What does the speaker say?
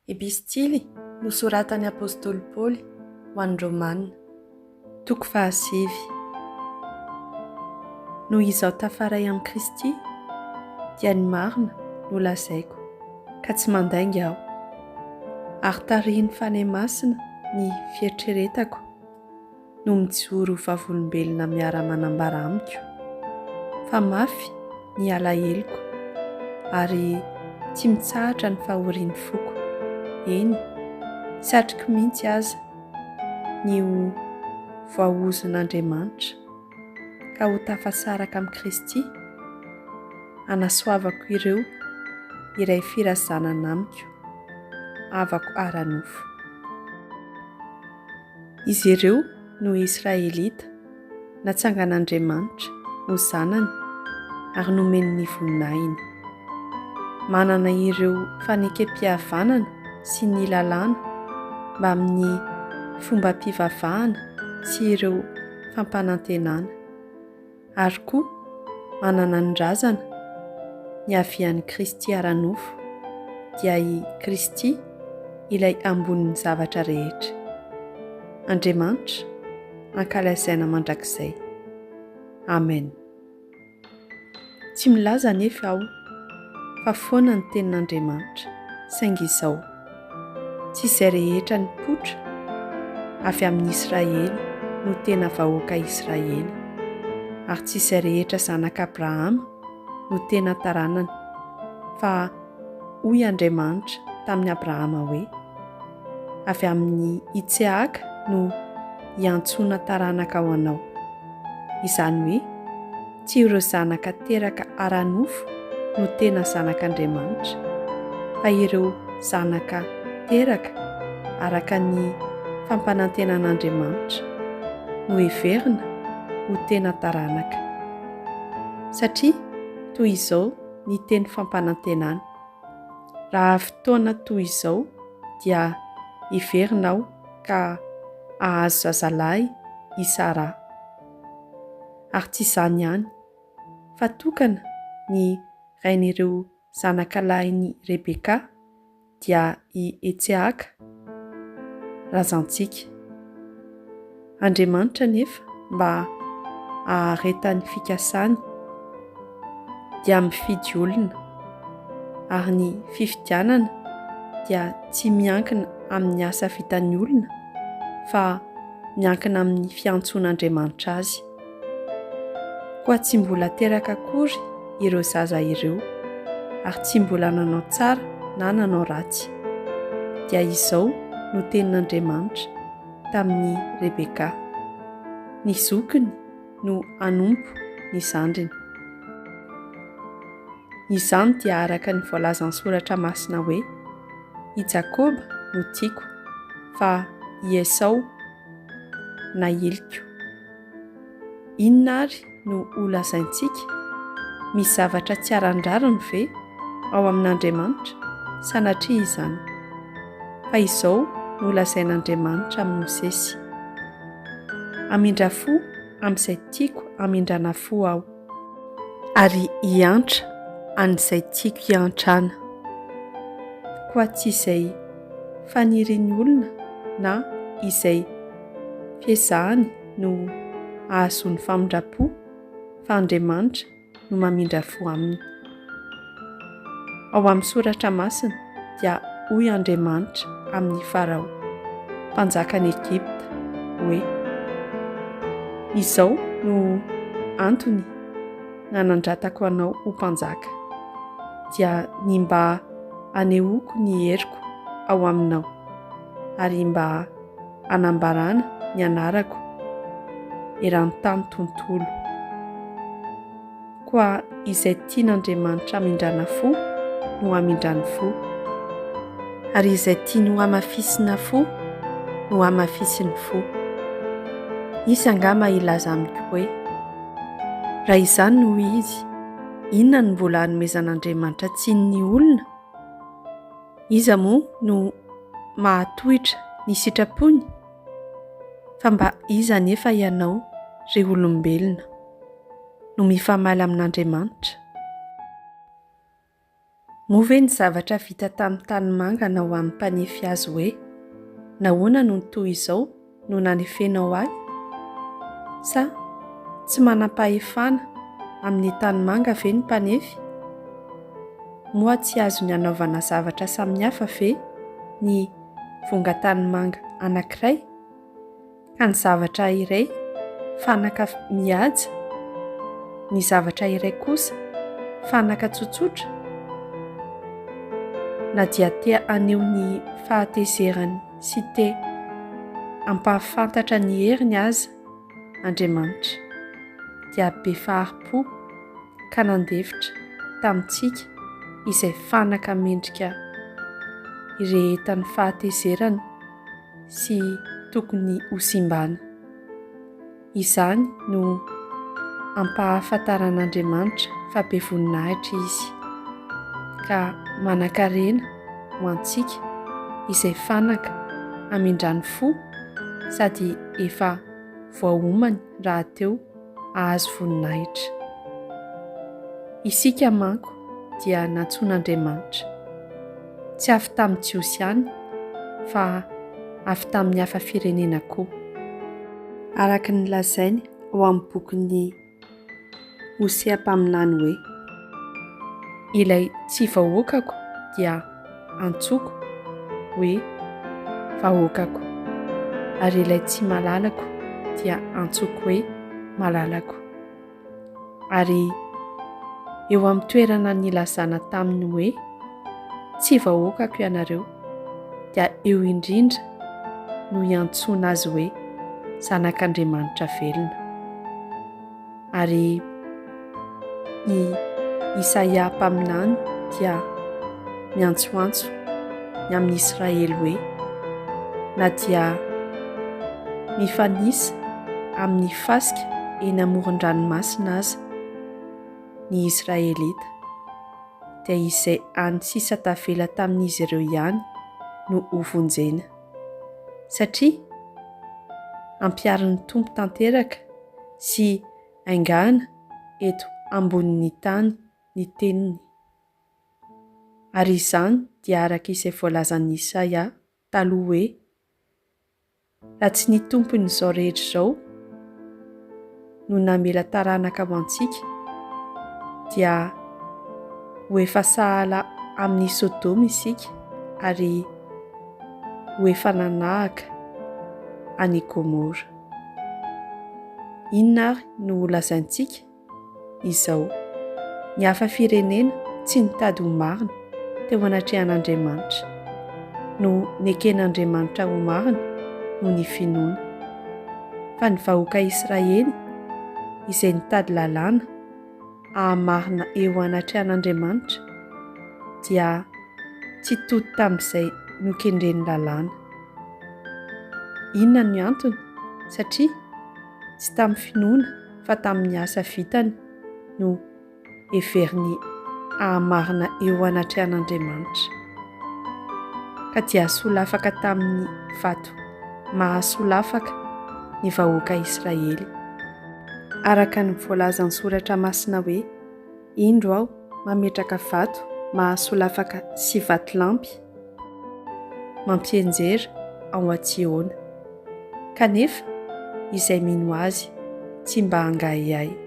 Epistily nosoratan'ny apôstôly Paoly ho an'ny Romanina, toko 6. Noho izaho tafaray amin'ny Kristy dia ny marina no lazaiko, ka tsy mandainga aho, ary tarihin'ny fanahy masina ny fieritreretako no mijoro vavolombelona miara-manambara amiko, fa mafy ny alaheloko ary tsy mitsahatra ny fahorian'ny foko. Eny, satroko mihitsy aza ny ho voahozon'Andriamanitra ka ho tafasaraka amin'ny Kristy, anasoavako ireo iray firazanana amiko, avako ara-nofo. Izy ireo no Israelita, natsangan'Andriamanitra ho zanany ary nomeny ny voninahiny. Manana ireo fanekem-pihavanana sy ny lalàna mba amin'ny fomba-pivavahana sy ireo fampanantenana, ary koa manana ny razana ny havian'ny Kristy ara-nofo dia i Kristy ilay ambonin'ny zavatra rehetra. Andriamanitra ankalazaina mandrakizay. Amen. Tsy milaza nefa aho fa foana ny tenin'Andriamanitra, saingy izao tsy izay rehetra ny potra avy amin'ny Israely no tena vahoaka Israely, ary tsy izay rehetra zanak'Abrahama no tena taranany, fa hoy Andriamanitra tamin'ny Abrahama hoe: avy amin'ny Itseaka no hiantsoana taranaka ho anao. Izany hoe tsy ireo zanaka teraka ara-nofo no tena zanak'Andriamanitra, fa ireo zanaka teraka araka ny fampanantenan'Andriamanitra no heverina ho tena taranaka. Satria toy izao ny teny fampanantenana: raha fotoana toy izao dia heverina aho ka ahazo zazalahy i Sara. Ary tsy izany ihany, fa tokana ny rain'ireo zanakalahin'i Rebeka dia i Etseaka, razantsika. Andriamanitra nefa mba haharetany fikasany dia mifidy olona, ary ny fifidianana dia tsy miankina amin'ny asa vitan'ny olona, fa miankina amin'ny fiantsoan'Andriamanitra azy. Koa tsy mbola teraka akory ireo zaza ireo, ary tsy mbola nanao tsara na nanao ratsy, dia izao no tenin'Andriamanitra tamin'ny Rebeka: ny zokiny no hanompo ny zandriny. Izany dia araka ny voalazan'ny soratra masina hoe: i Jakoba no tiako, fa i Esau nahiliko. Inona ary no ho lazaintsika? Misy zavatra tsy arandrariny ve ao amin'Andriamanitra? Sanatria izany, fa izao no lazain'Andriamanitra amin'ny Mosesy: amindra fo amin'izay tiako hamindrana fo aho, ary hiantra an'izay tiako hiantrana. Koa tsy izay fanirian'ny olona na izay fiezahany no ahazony famindrapo, fa Andriamanitra no mamindra fo aminy. Ao amin'ny soratra masina dia hoy Andriamanitra amin'ny Farao, mpanjakan'i Egypta, hoe: izao no antony nanandratako anao ho mpanjaka, dia ny mba hanehoako ny heriko ao aminao, ary mba hanambarana ny anarako eran-tany tontolo. Koa izay tian'Andriamanitra hamindrana fo no hamindrany fo, ary izay tiany ho hamafisina fo no hamafisiny fo. Isy angamba ilaza amiko hoe: raha izany no izy, inona no mbola hanomezan'Andriamanitra tsin'ny olona? Iza moa no mahatohitra ny sitrapony? Fa mba iza nefa ianao, ry olombelona, no mifamaly amin'Andriamanitra? Moa ve ny zavatra vita tamin'ny tanimanga na ho an'ny mpanefy azy hoe nahoana no toy izao no nanefenao ahy? Sa tsy manam-pahefana amin'ny tanimanga ve ny mpanefy? Moa tsy azo ny anaovana zavatra samihafa ve ny vonga tanimanga anankiray ka ny zavatra iray fanaka mihaja, ny zavatra iray kosa fanaka tsotsotra? Na dia te aneho ny fahatezerany sy te ampahafantatra ny heriny aza Andriamanitra dia be fahari-po ka nandefitra tamintsika izay fanaka mendrika irehetan'ny fahatezerana sy tokony ho simbana. Izany no ampahafantaran'Andriamanitra fa be voninahitra izy ka manan-karena ho antsika izay fanaka hamindrany fo sady efa voahomany raha teo ahazo voninahitra. Isika manko dia nantsoin'Andriamanitra tsy avy tamin'ny Jiosy ihany fa avy tamin'ny hafa firenena koa. Araka ny lazainy ao amin'ny bokin'ny Hoseam-paminany hoe ilay tsy vahoakako dia antsoko hoe vahoakako, ary ilay tsy malalako dia antsoko hoe malalako. Ary eo amin'ny toerana nilazana taminy hoe tsy vahoakako ianareo dia eo indrindra no iantsoana azy hoe zanak'Andriamanitra velona. Ary ny Isaia mpaminany dia miantsoantso ny amin'ny Israely hoe na dia mifanisa amin'ny fasika eny amoron-dranomasina aza ny Israelita dia izay any sisa tavela tamin'izy ireo ihany no hovonjena, satria ampiarin'ny Tompo tanteraka sy aingana eto ambonin'ny tany ny teniny. Ary izany dia araka izay voalazan'i Isaia taloha hoe raha tsy ny tompon'izao rehetra izao no namela taranaka ho antsika dia ho efa sahala amin'ny Sodoma isika ary ho efa nanahaka any Gomora. Inona ary no lazaintsika? Izao, ny hafa firenena tsy nitady ho marina teo anatrehan'Andriamanitra, no neken'Andriamanitra ho marina no ny finoana. Fa ny vahoaka Israely izay nitady lalàna hahamarina eo anatrehan'Andriamanitra dia tsy tody tamin'izay nokendreny lalàna. Inona no antony? Satria tsy tamin'ny finoana fa tamin'ny asa vitany no heveriny hahamarina eo anatrehan'Andriamanitra. Ka dia solafaka tamin'ny vato mahasolafaka ny vahoaka Israely. Araka ny voalazan'ny soratra masina hoe indro aho mametraka vato mahasolafaka sy vatolampy mampienjera ao an-Tsiona, kanefa izay mino azy tsy mba hangahy ahy.